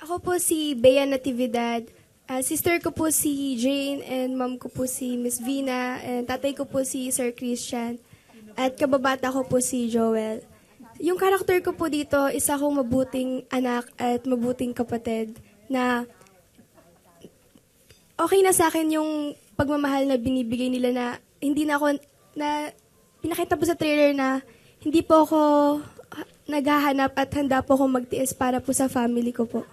Ako po si Bea Natividad. Sister ko po si Jane and mom ko po si Miss Vina and tatay ko po si Sir Christian at kababata ko po si Joel. Yung karakter ko po dito, isa akong mabuting anak at mabuting kapatid na okay na sa akin yung pagmamahal na binibigay nila na hindi na ako, na pinakita po sa trailer na hindi po ako naghahanap at handa po akong magtiis para po sa family ko po.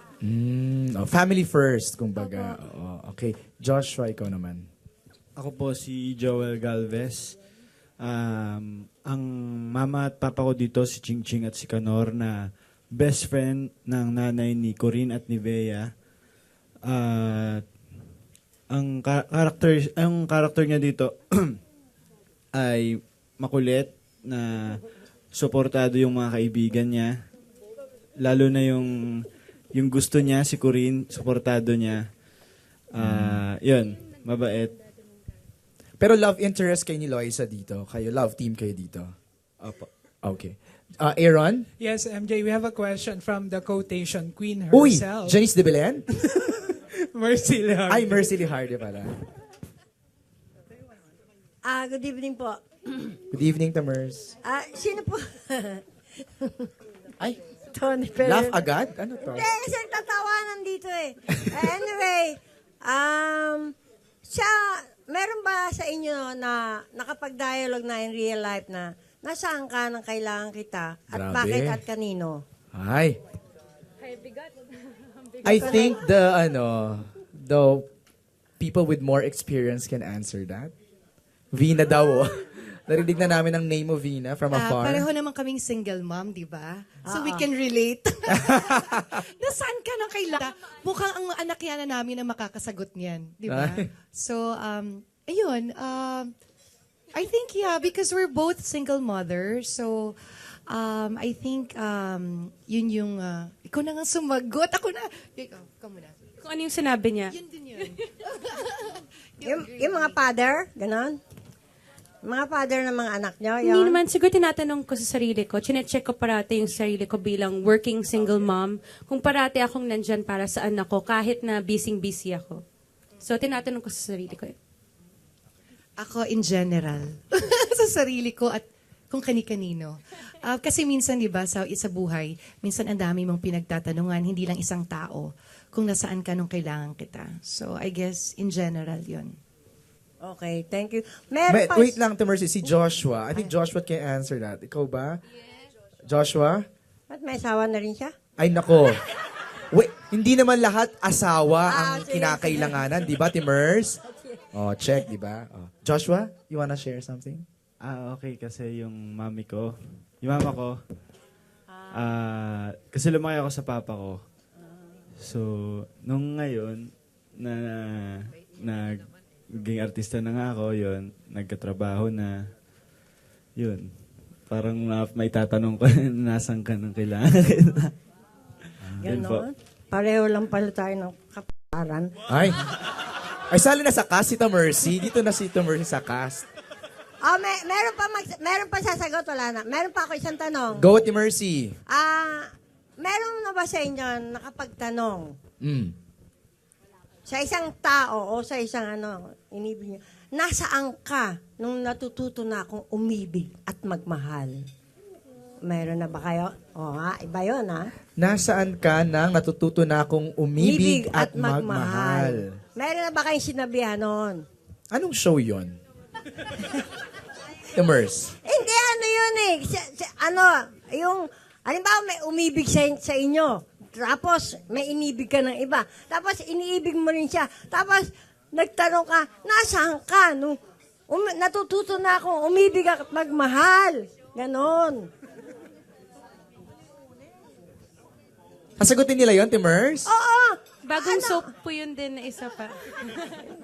Family first, kumbaga. Oo, okay. Joshua, ikaw naman. Ako po si Joel Galvez. Ang mama at papa ko dito si Ching Ching at si Kanor na best friend ng nanay ni Corinne at ni Bea. Ang karakter niya dito ay makulit na suportado yung mga kaibigan niya. Lalo na yung gusto niya, si Corinne, suportado niya. Yun, mabait. Pero love interest kay ni Loisa dito. Kayo, love team kayo dito. Opo. Okay. Aaron? Yes, MJ, we have a question from the quotation queen Uy! herself. Janice de Belen? Mercy Leon. Ay, Mercy Liharde pala. Good evening po. Good evening, Tamers. Sino po? Ay, Tony Perez. laugh agad? Ano to? Hindi, kasi tatawanan dito eh. Anyway, meron ba sa inyo na nakapag-dialogue na in real life na nasaan ka nang kailangan kita at Grabe. bakit at kanino? Ay. I think the people with more experience can answer that. Vina daw. Oh. Narinig na namin ang name of Vina from afar. Pareho naman kaming single mom, di ba? So we can relate. Nasaan ka nang kailangan? Mukhang ang anak yan na namin ang makakasagot niyan, di ba? Ay. So, ayun. I think, yeah, because we're both single mothers. So, I think, yun yung, ikaw na nga sumagot. Ako na. Ikaw muna. Kung ano yung sinabi niya. Yun din yun. Yung mga father, ganon? Mga father ng mga anak nyo, yun? Hindi naman, siguro tinatanong ko sa sarili ko, chinecheck ko parati yung sarili ko bilang working single mom, kung parati akong nandyan para sa anak ko, kahit na busy ako. So, tinatanong ko sa sarili ko. Ako in general. Sa sarili ko at kung kani-kanino. Kasi minsan, di ba, sa buhay, minsan ang dami mong pinagtatanungan, hindi lang isang tao, kung nasaan ka nung kailangan kita. So, I guess, in general, yun. Okay, thank you. Meron pa... Wait lang, Tamersi, si Joshua. I think Joshua can answer that. Ikaw ba? Joshua? At may asawa na rin siya? Ay, nako. Wait, hindi naman lahat asawa ang sige. kinakailanganan, di ba, Timers? Oh, check, di ba? Oh. Joshua, you wanna share something? Okay, kasi yung mama ko, kasi lumaki ako sa papa ko. So, nung ngayon, naging artista na nga ako, yun, nagkatrabaho na, yun, parang may tatanong ko, nasan ka nang kailangan. Yun po. Ganon? Pareho lang pala tayo ng kaparan. Ay. Ay, sali na sa cast si Tamersi. Dito na si Tamersi sa cast. Meron pa sasagot, wala na. Meron pa ako isang tanong. Go at Tamersi. Meron na ba sa inyo nakapagtanong Mm. sa isang tao o sa isang inibig niyo, nasaan ka nung natututo na akong umibig at magmahal? Meron na ba kayo? O nga, iba yun ha? Nasaan ka nang natututo na akong umibig at magmahal? Meron na ba kayong sinabihan nun? Anong show yon? Immerse. Hindi, yun eh. Yung, halimbawa may umibig sa inyo. Tapos, may inibig ka ng iba. Tapos, iniibig mo rin siya. Tapos, nagtanong ka, nasaan ka? Nung, natututo na akong umibig at magmahal. Ganon. Sasagutin nila yon, Timers? Oo. Bagong soap po yun din na isa pa.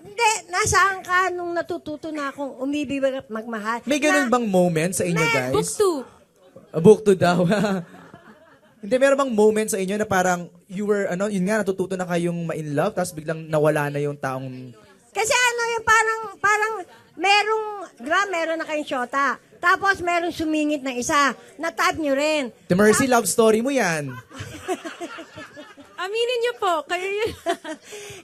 Hindi, nasaan ka nung natututo na akong umibig at magmahal? May ganun bang moment sa inyo, guys? Book 2. Book 2 daw. Hindi, meron bang moment sa inyo na parang you were, yun nga, natututo na kayong ma-in love, tapos biglang nawala na yung taong... Kasi yung parang meron na kayong syota. Tapos meron sumingit na isa. Na-type nyo rin. Timers, love story mo yan. Aminin niyo po, kayo yun.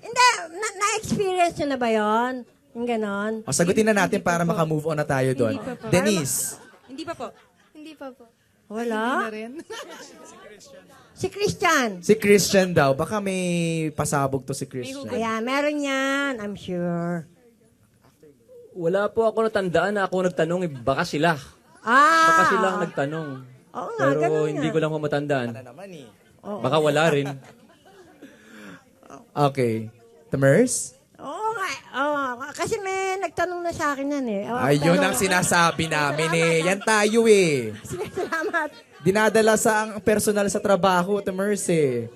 Hindi, na-experience nyo na ba yon? Yung ganon? O, sagutin na natin para makamove on na tayo doon. Hindi pa po. Denise. Hindi pa po. Hindi pa po. Wala? Si Christian. Si Christian daw. Baka may pasabog to si Christian. Ayan, meron yan, I'm sure. Wala po ako natandaan na ako nagtanong, baka sila. Baka sila ang nagtanong. Oo nga, ganun Pero nga. hindi ko lang po matandaan. naman eh. Baka wala rin. Okay. Tamers? Oo nga, kasi may nagtanong na sa akin yan eh. Ayun ang sinasabi namin eh. Yan tayo eh. Salamat. Dinadala sa ang personal sa trabaho, Tamers eh.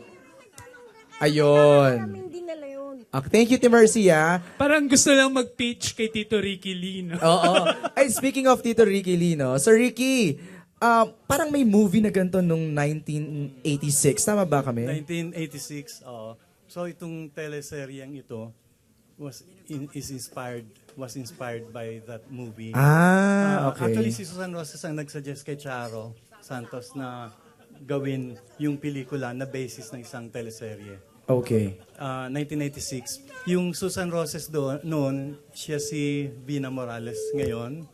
Ayun. Hindi nila yun. Thank you, Timercy, ah. Parang gusto lang mag-pitch kay Tito Ricky Lino. Oo. Ay, speaking of Tito Ricky Lino, Sir Ricky, parang may movie na ganito nung 1986. Tama ba kami? 1986, oo. So itong teleseryeng ito was inspired by that movie. Okay. Actually, si Susan Roses ang nagsuggest kay Charo Santos na gawin yung pelikula na basis ng isang teleserye. Okay. 1986. Yung Susan Roses noon, siya si Vina Morales ngayon.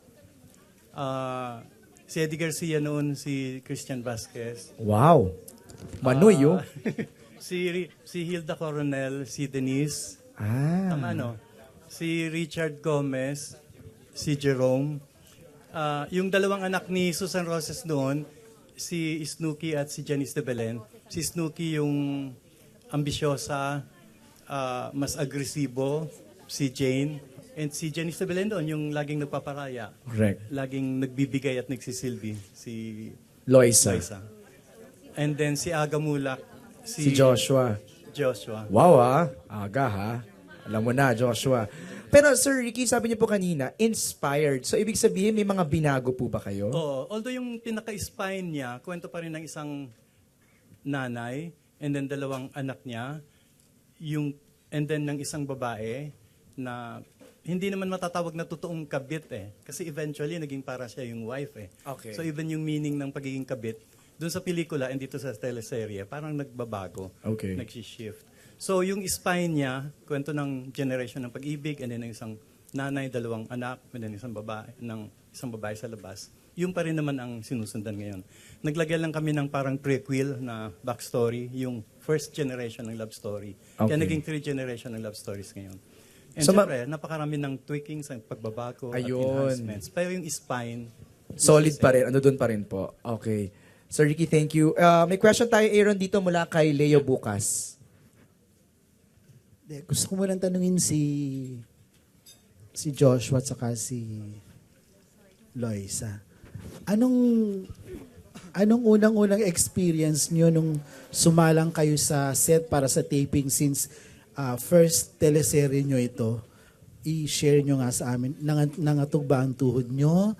Si Eddie Garcia noon, si Christian Vasquez. Wow. Manoy, oh. Si Hilda Coronel, si Denise. Ah. Si Richard Gomez, si Jerome. Yung dalawang anak ni Susan Roses noon, si Snooki at si Janice de Belen. Si Snooki yung ambisyosa, mas agresibo, si Jane. And si Janice de Belen doon, yung laging nagpaparaya. Correct. Laging nagbibigay at nagsisilbi, si Loisa. Loisa. And then si Aga Mulak, Si Joshua. Joshua. Wow, ah. Aga, ha? Alam mo na, Joshua. Pero, Sir Ricky, sabi niyo po kanina, inspired. So, ibig sabihin, may mga binago po ba kayo? Oo. Although yung pinaka-spine niya, kwento pa rin ng isang nanay, and then dalawang anak niya, and then ng isang babae, na hindi naman matatawag na totoong kabit eh. Kasi eventually, naging para siya yung wife eh. Okay. So even yung meaning ng pagiging kabit, doon sa pelikula and dito sa teleserye, parang nagbabago. Okay. Nag-shift. So yung spine niya, kwento ng generation ng pag-ibig, and then ng isang nanay, dalawang anak, and then isang babae sa labas. Yung pa rin naman ang sinusundan ngayon. Naglagay lang kami ng parang prequel na backstory, yung first generation ng love story. Okay. Kaya naging 3 generation ng love stories ngayon. And So, syempre, napakarami ng tweakings, ang pagbabago at Ayun. enhancements. Pero yung spine, Solid pa rin. Ano doon pa rin po. Okay. Sir Ricky, thank you. May question tayo, Aaron, dito mula kay Leo Bukas. Gusto ko mulang tanungin si Joshua at saka si Loisa. Anong unang-unang experience nyo nung sumalang kayo sa set para sa taping since first teleserye nyo ito? I-share nyo nga sa amin. Nangatog ba ang tuhod nyo?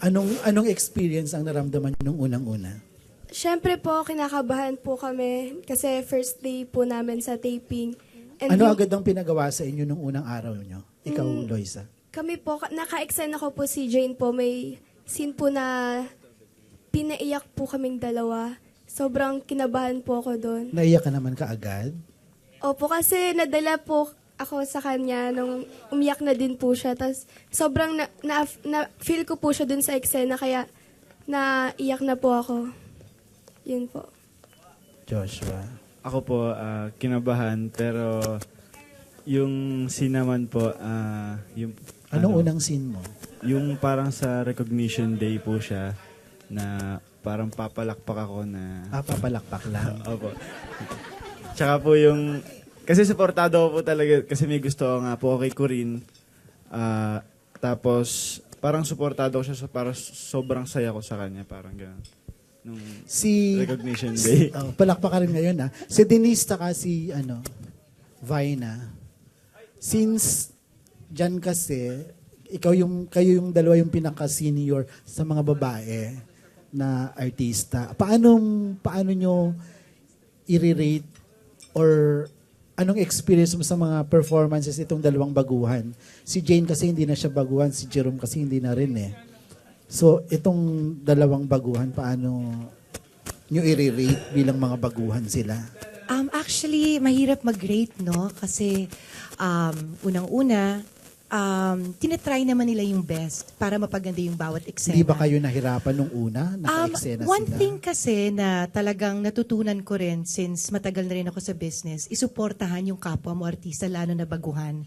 Anong experience ang naramdaman nyo nung unang-una? Siyempre po, kinakabahan po kami kasi first day po namin sa taping. And Ano yung- agad ang pinagawa sa inyo nung unang araw nyo? Ikaw, Loisa. Kami po, naka-extend ako po si Jane po. May scene po na pinaiyak po kaming dalawa. Sobrang kinabahan po ako doon. Naiyak ka naman kaagad? Opo, kasi nadala po ako sa kanya nung umiyak na din po siya. Tapos sobrang na-feel ko po siya dun sa eksena kaya naiyak na po ako. Yun po. Joshua. Ako po, kinabahan, pero yung scene naman po, yung... Anong unang scene mo? Yung parang sa recognition day po siya, na parang papalakpak ako na... Papalakpak lang. Opo. Tsaka po yung... Kasi supportado ko po talaga, kasi may gusto ko nga po kay Corinne. Tapos, parang supportado ko siya, parang sobrang saya ko sa kanya, parang gano'n. Nung recognition day. Palakpak ka rin ngayon, ha? Si Denise taka si, Vina. Since dyan kasi, kayo yung dalawa yung pinaka-senior sa mga babae na artista. Paano nyo i-rate or anong experience mo sa mga performances itong dalawang baguhan? Si Jane kasi hindi na siya baguhan, si Jerome kasi hindi na rin eh. So, itong dalawang baguhan, paano nyo i-rate bilang mga baguhan sila? Actually, mahirap mag-rate, no? Kasi unang-una, tinatry naman nila yung best para mapaganda yung bawat eksena. Hindi ba kayo nahirapan nung una? Naka-eksena One sila? thing kasi na talagang natutunan ko rin since matagal na rin ako sa business, isuportahan yung kapwa mo artista, lalo na baguhan.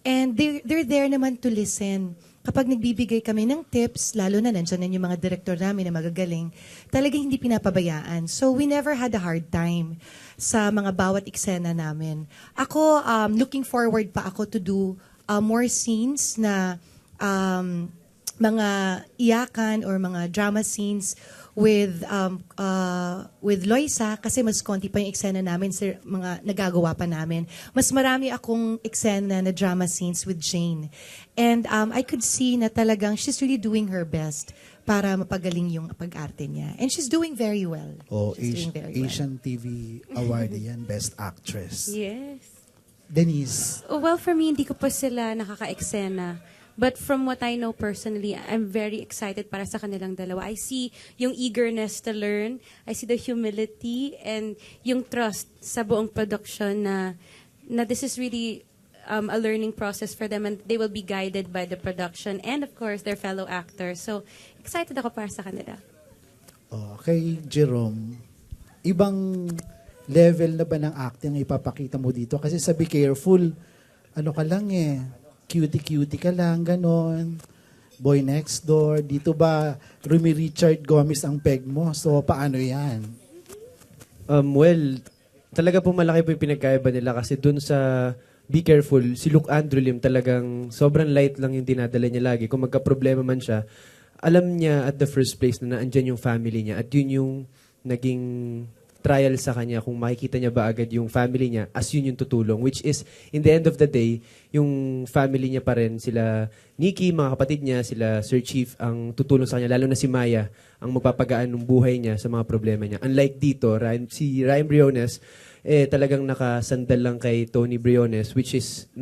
And they're there naman to listen. Kapag nagbibigay kami ng tips, lalo na nandiyan na yung mga director namin na magagaling, talagang hindi pinapabayaan. So we never had a hard time sa mga bawat eksena namin. Ako, looking forward pa ako to do more scenes na mga iyakan or mga drama scenes with Loisa kasi mas konti pa yung eksena namin sa mga nagagawa pa namin. Mas marami akong eksena na drama scenes with Jane. And I could see na talagang she's really doing her best para mapagaling yung pag-arte niya. And she's doing very well. Oh, She's doing very well. Asian TV Award yan, Best Actress. Yes. Denise, Well, for me, hindi ko pa sila nakaka-eksena. But from what I know personally, I'm very excited para sa kanilang dalawa. I see yung eagerness to learn. I see the humility and yung trust sa buong production na this is really a learning process for them and they will be guided by the production and of course their fellow actors. So, excited ako para sa kanila. kay Jerome, ibang level na ba ng acting ang ipapakita mo dito? Kasi sa Be Careful, ano ka lang cutie-cutie ka lang, ganon. Boy Next Door. Dito ba, Rumi Richard Gomez ang peg mo? So, paano yan? Well, talaga po malaki po yung pinagkaiba nila kasi dun sa Be Careful, si Luke Andrew Lim talagang sobrang light lang yung dinadala niya lagi. Kung magka-problema man siya, alam niya at the first place na naandyan yung family niya at yun yung naging trial sa kanya kung makikita niya ba agad yung family niya as yun yung tutulong, which is in the end of the day yung family niya pa rin, sila Nikki, mga kapatid niya, sila Sir Chief ang tutulong sa kanya, lalo na si Maya ang magpapagaan ng buhay niya sa mga problema niya. Unlike dito, si Ryan Briones talagang nakasandal lang kay Tony Briones, which is